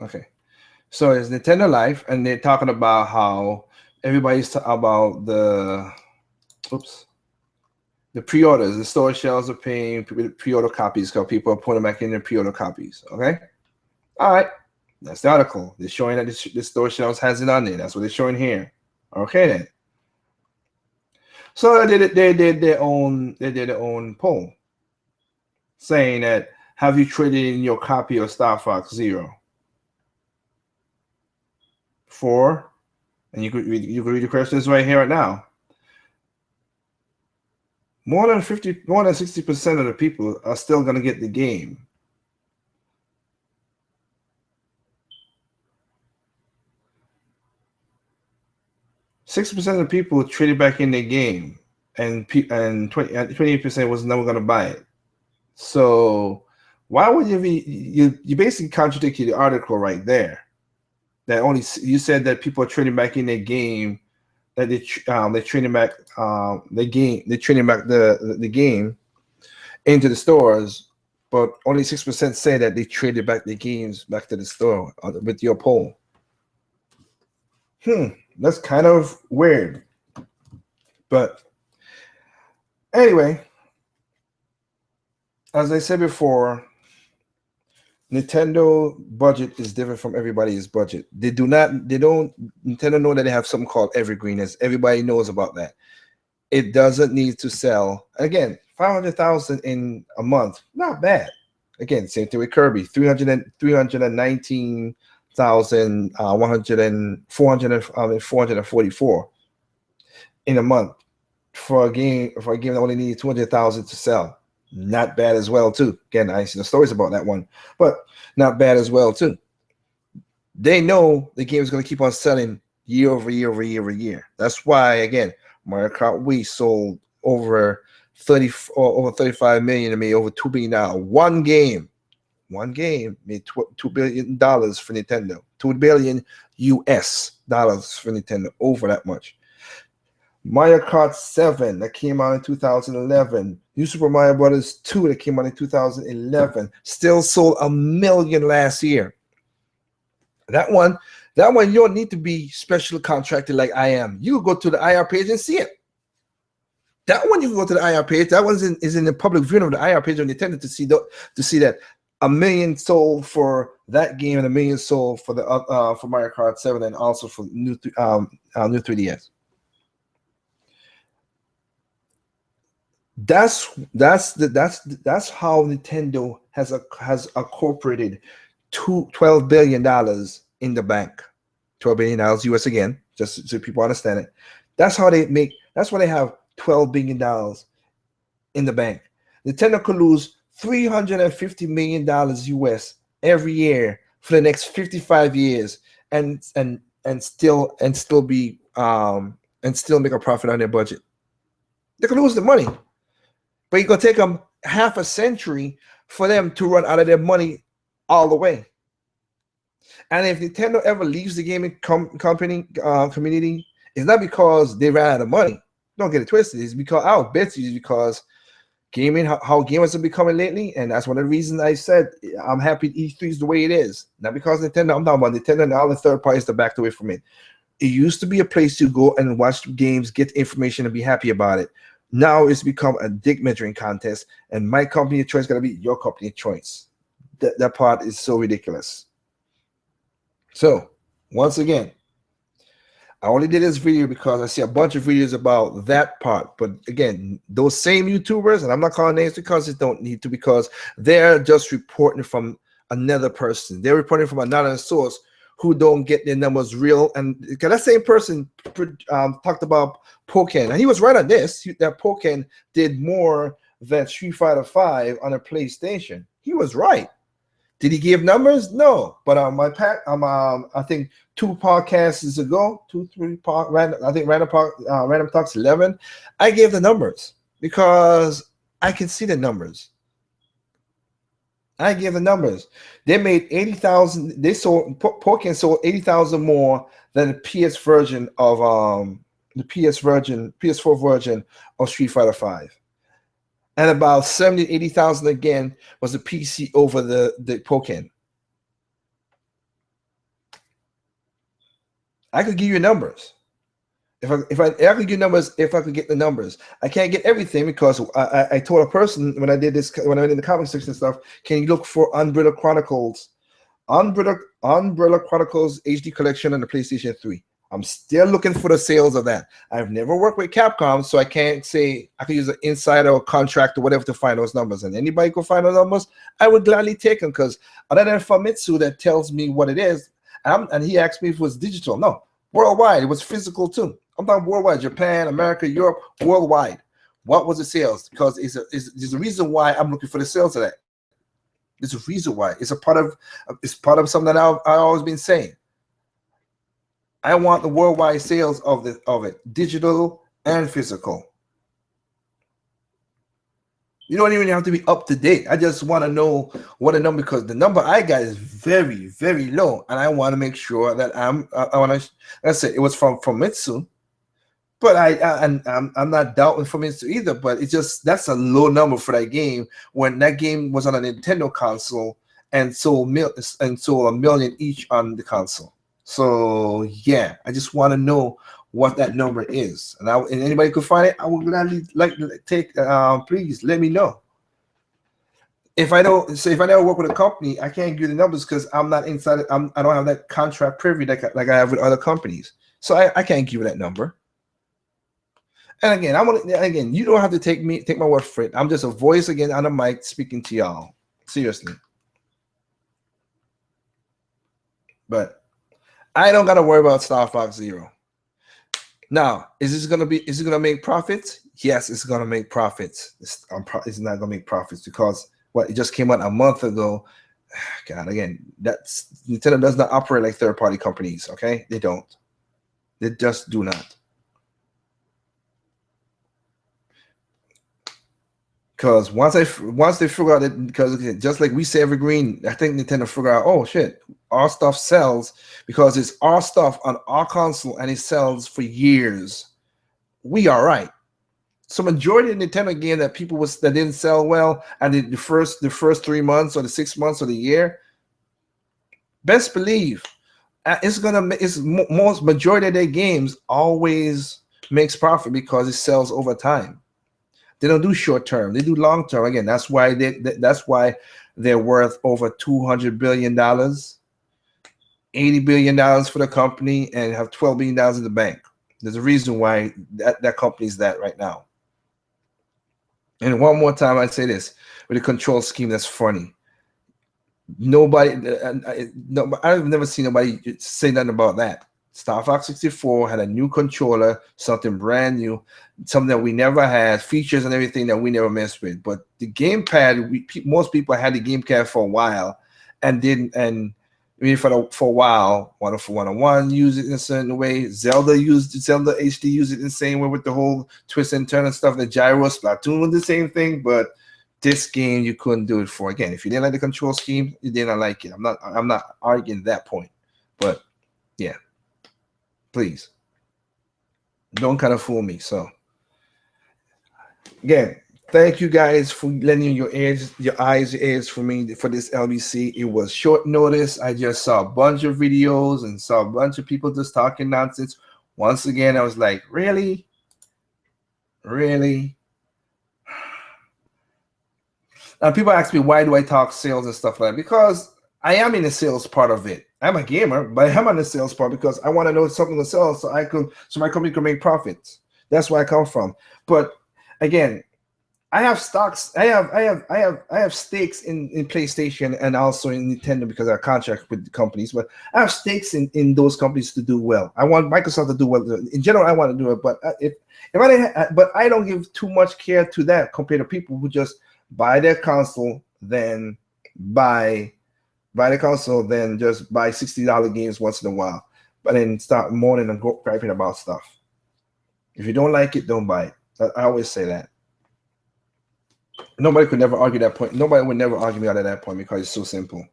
[SPEAKER 1] Okay. So it's Nintendo Life, and they're talking about how everybody's about the pre-orders. The store shelves are paying pre-order copies because people are putting them back in their pre-order copies. Okay. All right. That's the article. They're showing that the store shelves has it on there. That's what they're showing here. Okay then. So they did their own poll saying that, have you traded in your copy of Starfox Zero? 4, and you could read the questions right here right now. More than 60% of the people are still going to get the game. %60 of the people traded back in their game, and 28% was never going to buy it. So why would you basically contradicted the article right there? That only you said that people are trading back in their game, that they're trading back the game into the stores, but only 6% say that they traded back the games back to the store with your poll. That's kind of weird. But anyway, as I said before, Nintendo budget is different from everybody's budget. Nintendo know that they have something called evergreen, as everybody knows about that. It doesn't need to sell. Again, 500,000 in a month, not bad. Again, same thing with Kirby, 319,000, 444 in a month for a game that only needs 200,000 to sell. Not bad as well too. Again, I see the stories about that one, but not bad as well too. They know the game is going to keep on selling year over year over year over year. That's why, again, Mario Kart Wii sold over 35 million and made over $2 billion. One game made $2 billion for Nintendo. $2 billion US dollars for Nintendo, over that much. Mario Kart 7 that came out in 2011. New Super Mario Brothers 2 that came out in 2011 still sold 1 million last year. That one, you don't need to be special contracted like I am. You go to the IR page and see it. That one you can go to the IR page. That one is in the public viewing of the IR page of Nintendo to see that 1 million sold for that game and 1 million sold for the for Mario Kart 7 and also for new 3DS. That's how Nintendo has incorporated $12 billion in the bank. $12 billion US again, just so people understand it. That's why they have $12 billion in the bank. Nintendo could lose $350 million US every year for the next 55 years and still make a profit on their budget. They could lose the money. But it's going to take them half a century for them to run out of their money all the way. And if Nintendo ever leaves the gaming community, it's not because they ran out of money. Don't get it twisted. It's because I'll bet you it's because gaming, how gamers are becoming lately, and that's one of the reasons I said I'm happy E3 is the way it is. Not because Nintendo. I'm talking about Nintendo and all the third parties that backed away from it. It used to be a place to go and watch games, get information, and be happy about it. Now it's become a dick measuring contest, and my company of choice is going to be your company of choice. That part is so ridiculous. So, once again, I only did this video because I see a bunch of videos about that part. But again, those same YouTubers, and I'm not calling names because it don't need to, because they're just reporting from another person. They're reporting from another source who don't get their numbers real. And because that same person talked about Pokken, and he was right on this, that Pokken did more than Street Fighter 5 on a PlayStation. He was right. Did he give numbers? No. But on my pack, I think 2 podcasts ago, 2, 3 Random Talks 11, I gave the numbers because I can see the numbers. I gave the numbers. They made 80,000. They sold Pokken sold 80,000 more than the PS version of the PS4 version of Street Fighter 5. And about 70, 80,000 again was the PC over the Pokken. I could give you numbers. If I could give numbers, if I could get the numbers. I can't get everything because I told a person when I did this, when I went in the comment section and stuff, can you look for Umbrella Chronicles HD collection on the PlayStation 3? I'm still looking for the sales of that. I've never worked with Capcom, so I can't say I could use an insider or contract or whatever to find those numbers. And anybody could find those numbers, I would gladly take them, because other than Famitsu that tells me what it is, and he asked me if it was digital. No, worldwide. It was physical too. I'm talking worldwide, Japan, America, Europe, worldwide. What was the sales? Because there's a reason why I'm looking for the sales of that. There's a reason why. It's part of something that I've always been saying. I want the worldwide sales of it, digital and physical. You don't even have to be up to date. I just want to know what the number, because the number I got is very, very low, and I want to make sure that I want to. Let's say it was from Famitsu, but I'm not doubting Famitsu either. But it's just, that's a low number for that game when that game was on a Nintendo console and sold a million each on the console. So yeah, I just want to know what that number is, and anybody could find it, I would gladly take. Please let me know. If I never work with a company, I can't give you the numbers because I'm not inside. I don't have that contract privy like I have with other companies, so I can't give you that number. And again, you don't have to take my word for it. I'm just a voice again on the mic speaking to y'all. Seriously, but I don't gotta worry about Starfox Zero. Now, is it gonna make profits? Yes, it's gonna make profits. It's not gonna make profits because it just came out a month ago. God, again, Nintendo does not operate like third-party companies. Okay, they don't. They just do not. Because once they figure out it, because just like we say evergreen, I think Nintendo figure out, oh shit, our stuff sells because it's our stuff on our console and it sells for years. We are right. So majority of Nintendo game that that didn't sell well, and the first 3 months or the 6 months or the year, best believe most majority of their games always makes profit because it sells over time. They don't do short term. They do long term. Again, that's why they're worth over $200 billion, $80 billion for the company, and have $12 billion in the bank. There's a reason why that company's that right now. And one more time, I say this with the control scheme. That's funny. I've never seen nobody say nothing about that. Starfox 64 had a new controller, something brand new, something that we never had, features and everything that we never messed with. But the gamepad, most people had the gamepad for a while and didn't. And I mean, for a while, Wonderful 101 used it in a certain way. Zelda HD used it in the same way with the whole twist and turn and stuff. The gyro, Splatoon was the same thing, but this game you couldn't do it for. Again, if you didn't like the control scheme, you didn't like it. I'm not arguing that point, but yeah. Please don't kind of fool me. So again, thank you guys for lending your ears, your ears for me for this LBC. It was short notice. I just saw a bunch of videos and saw a bunch of people just talking nonsense. Once again, I was like, really? Now people ask me, why do I talk sales and stuff like that? Because I am in the sales part of it. I'm a gamer, but I'm on the sales part because I want to know something to sell so my company can make profits. That's where I come from. But again, I have stocks. I have stakes in PlayStation and also in Nintendo because I have contract with the companies. But I have stakes in those companies to do well. I want Microsoft to do well. In general, I want to do it. But but I don't give too much care to that compared to people who just buy their console, then buy the console, then just buy $60 games once in a while, but then start moaning and griping about stuff. If you don't like it, don't buy it. I always say that. Nobody could never argue that point. Nobody would never argue me out of that point because it's so simple.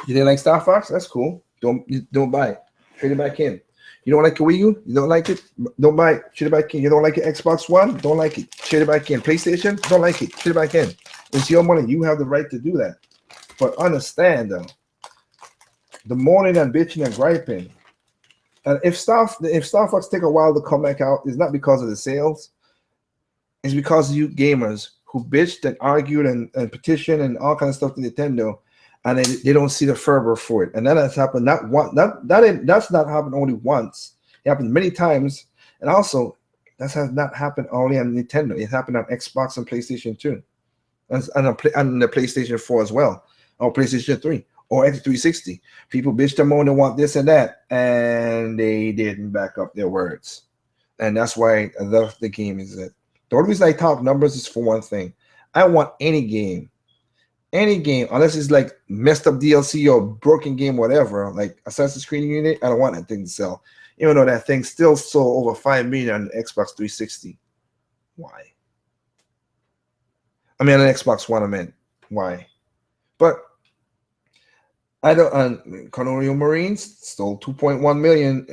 [SPEAKER 1] You didn't like Starfox? That's cool. Don't buy it. Trade it back in. You don't like a Wii U? You don't like it? Don't buy it. Trade it back in. You don't like it? Xbox One? Don't like it. Trade it back in. PlayStation? Don't like it. Trade it back in. It's your money. You have the right to do that. But understand though, the moaning and bitching and griping, and if Starfox take a while to come back out, it's not because of the sales. It's because of you gamers who bitched and argued and petitioned and all kinds of stuff to Nintendo, and they don't see the fervor for it. And that has happened not one. That's not happened only once. It happened many times, and also that has not happened only on Nintendo. It happened on Xbox and PlayStation 2, and the PlayStation 4 as well. Or PlayStation 3 or X360. People bitch them on and want this and that, and they didn't back up their words. And that's why the game is it. The only reason I talk numbers is for one thing. I want any game, unless it's like messed up DLC or broken game, whatever, like Assassin's Creed Unity, I don't want that thing to sell. Even though that thing still sold over 5 million on Xbox 360. Why? I mean, on Xbox One, I meant. Why? But I don't. Colonial Marines stole 2.1 million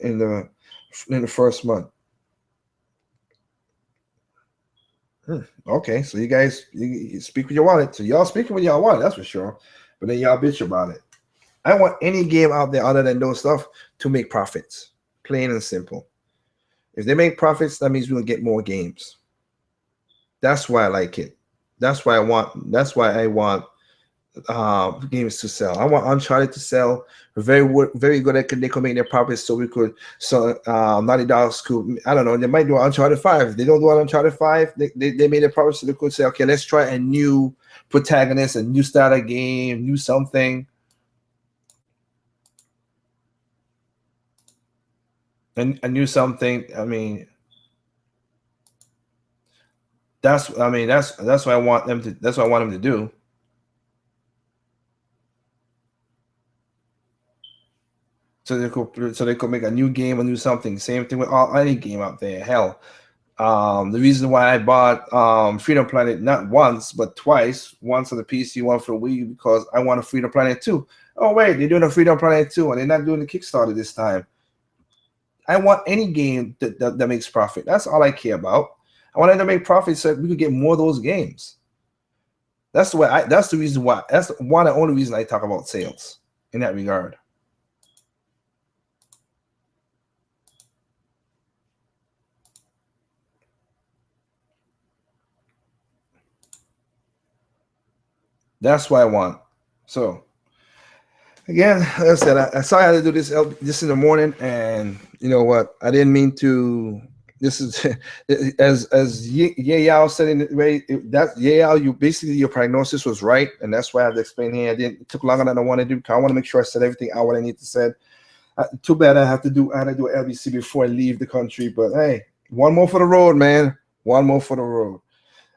[SPEAKER 1] in the first month. Okay, so you guys you speak with your wallet. So y'all speaking with your wallet, that's for sure. But then y'all bitch about it. I want any game out there other than those stuff to make profits, plain and simple. If they make profits, that means we'll get more games. That's why I like it. That's why I want games to sell. I want Uncharted to sell. Very good at they could make their profits, so we could $90 could, I don't know, they might do Uncharted 5. If they don't do Uncharted 5, they made their profits, so they could say, okay, let's try a new protagonist, a new style of game, new something. And a new something. I mean, that's what I want them to. That's what I want them to do. So they could make a new game, a new something. Same thing with any game out there. Hell, the reason why I bought Freedom Planet not once but twice, once on the PC, one for the Wii, because I want a Freedom Planet 2. Oh wait, they're doing a Freedom Planet 2, and they're not doing the Kickstarter this time. I want any game that makes profit. That's all I care about. I want them to make profit so we could get more of those games. That's the way. That's the reason why. That's one of the only reason I talk about sales in that regard. That's what I want. So again, like I said, I saw I had to do this in the morning, and you know what? I didn't mean to. This is as Yao said in the way that Yao, you basically your prognosis was right, and that's why I had to explain here. It took longer than I wanted to do. I want to make sure I said everything out what I need to say. Too bad I had to do LBC before I leave the country, but hey, one more for the road, man. One more for the road.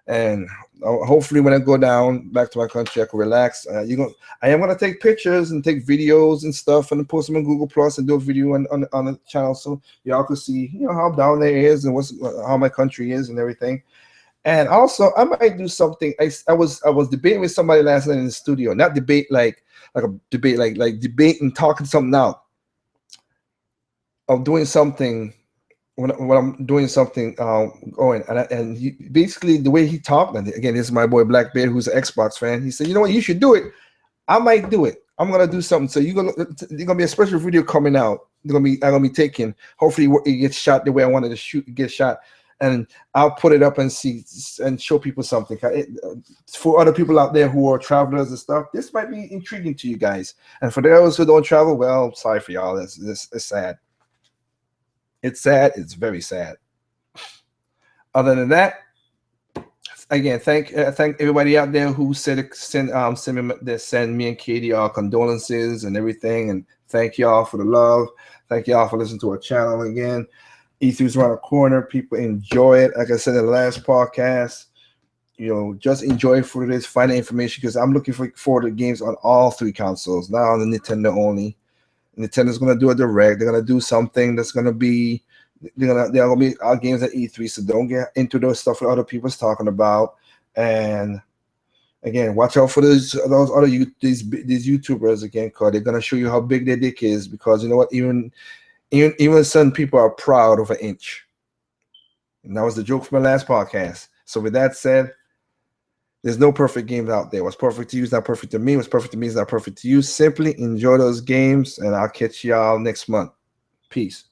[SPEAKER 1] And hopefully when I go down back to my country, I can relax. I am gonna take pictures and take videos and stuff and post them on Google Plus and do a video on the channel so y'all can see, you know, how down there is and how my country is and everything. And also I might do something. I was debating with somebody last night in the studio, not debate like a debate like debate and talking something out. Of doing something. When I'm doing something going, and basically the way he talked, and again, this is my boy Black Bear, who's an Xbox fan. He said, "You know what? You should do it. I might do it. I'm gonna do something. So there's gonna be a special video coming out. I'm gonna be taking. Hopefully, it gets shot the way I wanted to get shot. and I'll put it up and see and show people something. For other people out there who are travelers and stuff, this might be intriguing to you guys. And for those who don't travel, well, sorry for y'all. It's sad. It's sad. It's very sad. Other than that, again, thank everybody out there who send me and Katie our condolences and everything, and thank y'all for the love. Thank y'all for listening to our channel again. E3's around the corner. People enjoy it. Like I said in the last podcast, just enjoy it for this. Find the information because I'm looking for the games on all 3 consoles, not on the Nintendo only. Nintendo's gonna do a direct. They're gonna do something that's gonna be. There are gonna be our games at E3, so don't get into those stuff that other people's talking about. And again, watch out for those other these YouTubers again, because they're gonna show you how big their dick is. Because you know what, even some people are proud of an inch. And that was the joke from the last podcast. So with that said, there's no perfect games out there. What's perfect to you is not perfect to me. What's perfect to me is not perfect to you. Simply enjoy those games, and I'll catch y'all next month. Peace.